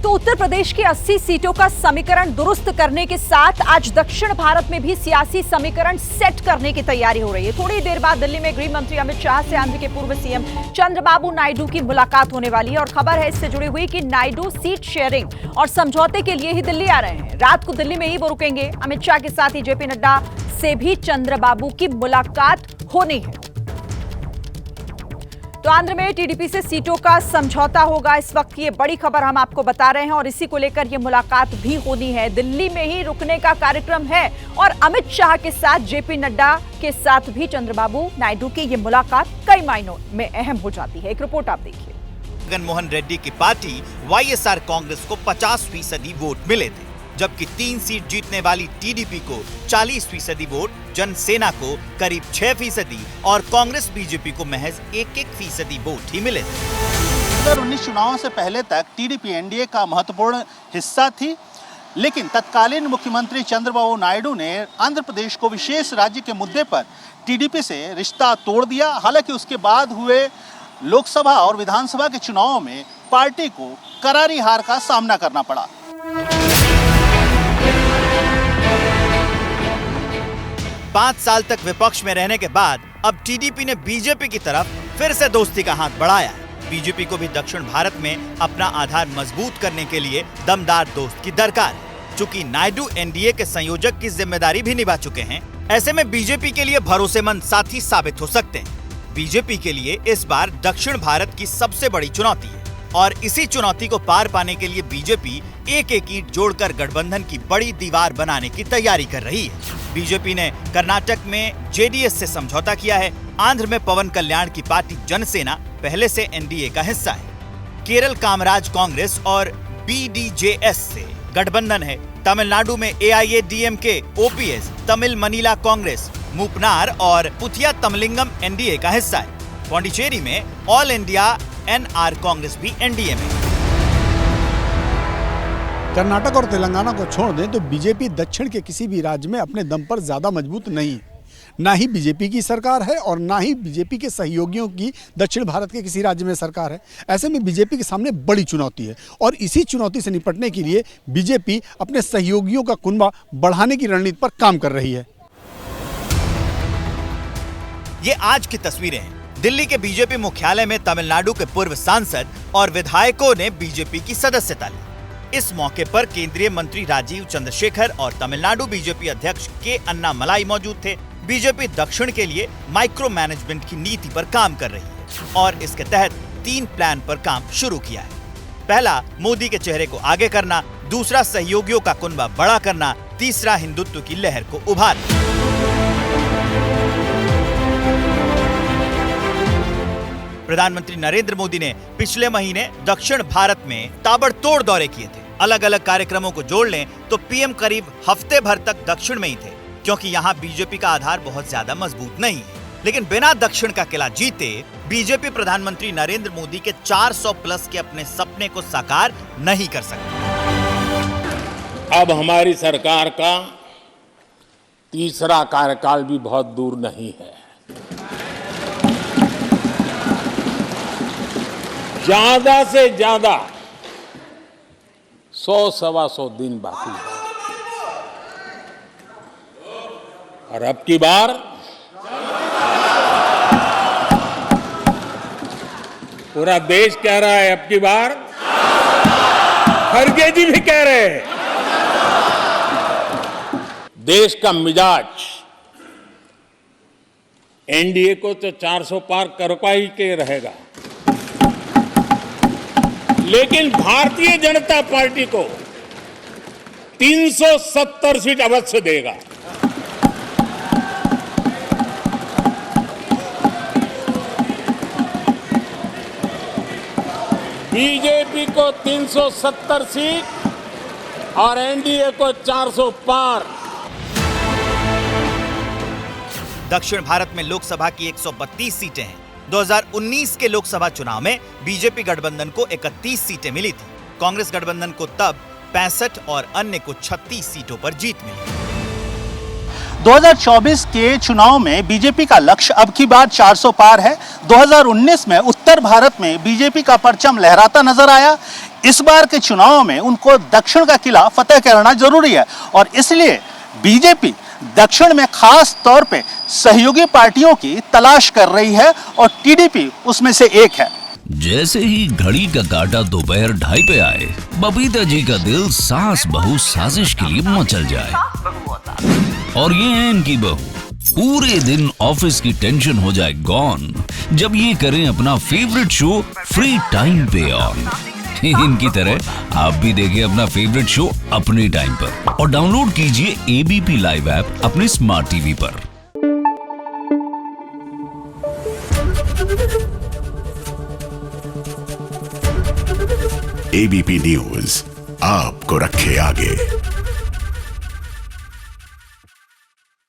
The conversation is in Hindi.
तो उत्तर प्रदेश की 80 सीटों का समीकरण दुरुस्त करने के साथ आज दक्षिण भारत में भी सियासी समीकरण सेट करने की तैयारी हो रही है। थोड़ी देर बाद दिल्ली में गृह मंत्री अमित शाह से आंध्र के पूर्व सीएम चंद्रबाबू नायडू की मुलाकात होने वाली है और खबर है इससे जुड़ी हुई कि नायडू सीट शेयरिंग और समझौते के लिए ही दिल्ली आ रहे हैं। रात को दिल्ली में ही वो रुकेंगे। अमित शाह के साथ ही जेपी नड्डा से भी चंद्रबाबू की मुलाकात होनी है। तो आंध्र में टीडीपी से सीटों का समझौता होगा। इस वक्त की ये बड़ी खबर हम आपको बता रहे हैं और इसी को लेकर ये मुलाकात भी होनी है। दिल्ली में ही रुकने का कार्यक्रम है और अमित शाह के साथ जेपी नड्डा के साथ भी चंद्रबाबू नायडू की ये मुलाकात कई मायनों में अहम हो जाती है। एक रिपोर्ट आप देखिए। जगनमोहन रेड्डी की पार्टी वाईएसआर कांग्रेस को 50% वोट मिले थे, जबकि 3 सीट जीतने वाली टीडीपी को 40% वोट, जनसेना को करीब 6% और कांग्रेस बीजेपी को महज 1% वोट ही मिले थे। 2019 चुनावों से पहले तक टीडीपी एनडीए का महत्वपूर्ण हिस्सा थी, लेकिन तत्कालीन मुख्यमंत्री चंद्रबाबू नायडू ने आंध्र प्रदेश को विशेष राज्य के मुद्दे पर टीडीपी से रिश्ता तोड़ दिया। हालांकि उसके बाद हुए लोकसभा और विधानसभा के चुनावों में पार्टी को करारी हार का सामना करना पड़ा। पांच साल तक विपक्ष में रहने के बाद अब टीडीपी ने बीजेपी की तरफ फिर से दोस्ती का हाथ बढ़ाया। बीजेपी को भी दक्षिण भारत में अपना आधार मजबूत करने के लिए दमदार दोस्त की दरकार है। चूंकि नायडू एनडीए के संयोजक की जिम्मेदारी भी निभा चुके हैं, ऐसे में बीजेपी के लिए भरोसेमंद साथी साबित हो सकते हैं। बीजेपी के लिए इस बार दक्षिण भारत की सबसे बड़ी चुनौती है और इसी चुनौती को पार पाने के लिए बीजेपी एक ईंट जोड़कर गठबंधन की बड़ी दीवार बनाने की तैयारी कर रही है। बीजेपी ने कर्नाटक में जेडीएस से समझौता किया है। आंध्र में पवन कल्याण की पार्टी जनसेना पहले से एनडीए का हिस्सा है। केरल कामराज कांग्रेस और बीडीजेएस से गठबंधन है। तमिलनाडु में एआईएडीएमके, ओपीएस, तमिल मनीला कांग्रेस, मूपनार और पुथिया तमलिंगम एनडीए का हिस्सा है। पौंडीचेरी में ऑल इंडिया एनआर कांग्रेस भी एनडीए में। कर्नाटक और तेलंगाना को छोड़ दें तो बीजेपी दक्षिण के किसी भी राज्य में अपने दम पर ज्यादा मजबूत नहीं है। ना ही बीजेपी की सरकार है और ना ही बीजेपी के सहयोगियों की दक्षिण भारत के किसी राज्य में सरकार है। ऐसे में बीजेपी के सामने बड़ी चुनौती है और इसी चुनौती से निपटने के लिए बीजेपी अपने सहयोगियों का कुनबा बढ़ाने की रणनीति पर काम कर रही है। ये आज की तस्वीरें हैं। दिल्ली के बीजेपी मुख्यालय में तमिलनाडु के पूर्व सांसद और विधायकों ने बीजेपी की सदस्यता ली। इस मौके पर केंद्रीय मंत्री राजीव चंद्रशेखर और तमिलनाडु बीजेपी अध्यक्ष के अन्नामलाई मौजूद थे। बीजेपी दक्षिण के लिए माइक्रो मैनेजमेंट की नीति पर काम कर रही है और इसके तहत 3 प्लान पर काम शुरू किया है। पहला, मोदी के चेहरे को आगे करना, दूसरा, सहयोगियों का कुनबा बड़ा करना, तीसरा, हिंदुत्व की लहर को उभारना। प्रधानमंत्री नरेंद्र मोदी ने पिछले महीने दक्षिण भारत में ताबड़तोड़ दौरे किए थे। अलग अलग कार्यक्रमों को जोड़ लें तो पीएम करीब हफ्ते भर तक दक्षिण में ही थे, क्योंकि यहाँ बीजेपी का आधार बहुत ज्यादा मजबूत नहीं है। लेकिन बिना दक्षिण का किला जीते बीजेपी प्रधानमंत्री नरेंद्र मोदी के 400+ के अपने सपने को साकार नहीं कर सकती। अब हमारी सरकार का तीसरा कार्यकाल भी बहुत दूर नहीं है। ज्यादा से ज्यादा 100-125 दिन बाकी है और अब की बार पूरा देश कह रहा है, अब की बार खड़गे जी भी कह रहे हैं, देश का मिजाज एनडीए को तो 400 पार करवा ही के रहेगा, लेकिन भारतीय जनता पार्टी को 370 सीट अवश्य देगा। बीजेपी को 370 सीट और एनडीए को 400 पार। दक्षिण भारत में लोकसभा की 132 सीटें हैं। 2019 के लोकसभा चुनाव में बीजेपी गठबंधन को 31 सीटें मिली थी। कांग्रेस गठबंधन को तब 65 और अन्य को 36 सीटों पर जीत मिली। 2024 के चुनाव में बीजेपी का लक्ष्य अब की बार 400 पार है। 2019 में उत्तर भारत में बीजेपी का परचम लहराता नजर आया। इस बार के चुनाव में उनको दक्षिण का किला फतेह करना जरूरी है और इसलिए बीजेपी दक्षिण में खास तौर पे सहयोगी पार्टियों की तलाश कर रही है और टीडीपी उसमें से एक है। जैसे ही घड़ी का काटा दोपहर 2:30 पे आए, बबीता जी का दिल सास बहू साजिश के लिए मचल जाए। और ये है इनकी बहू, पूरे दिन ऑफिस की टेंशन हो जाए गॉन जब ये करें अपना फेवरेट शो फ्री टाइम पे ऑन। इनकी तरह आप भी देखिए अपना फेवरेट शो अपने टाइम पर और डाउनलोड कीजिए एबीपी लाइव ऐप अपने स्मार्ट टीवी पर। एबीपी न्यूज आपको रखे आगे।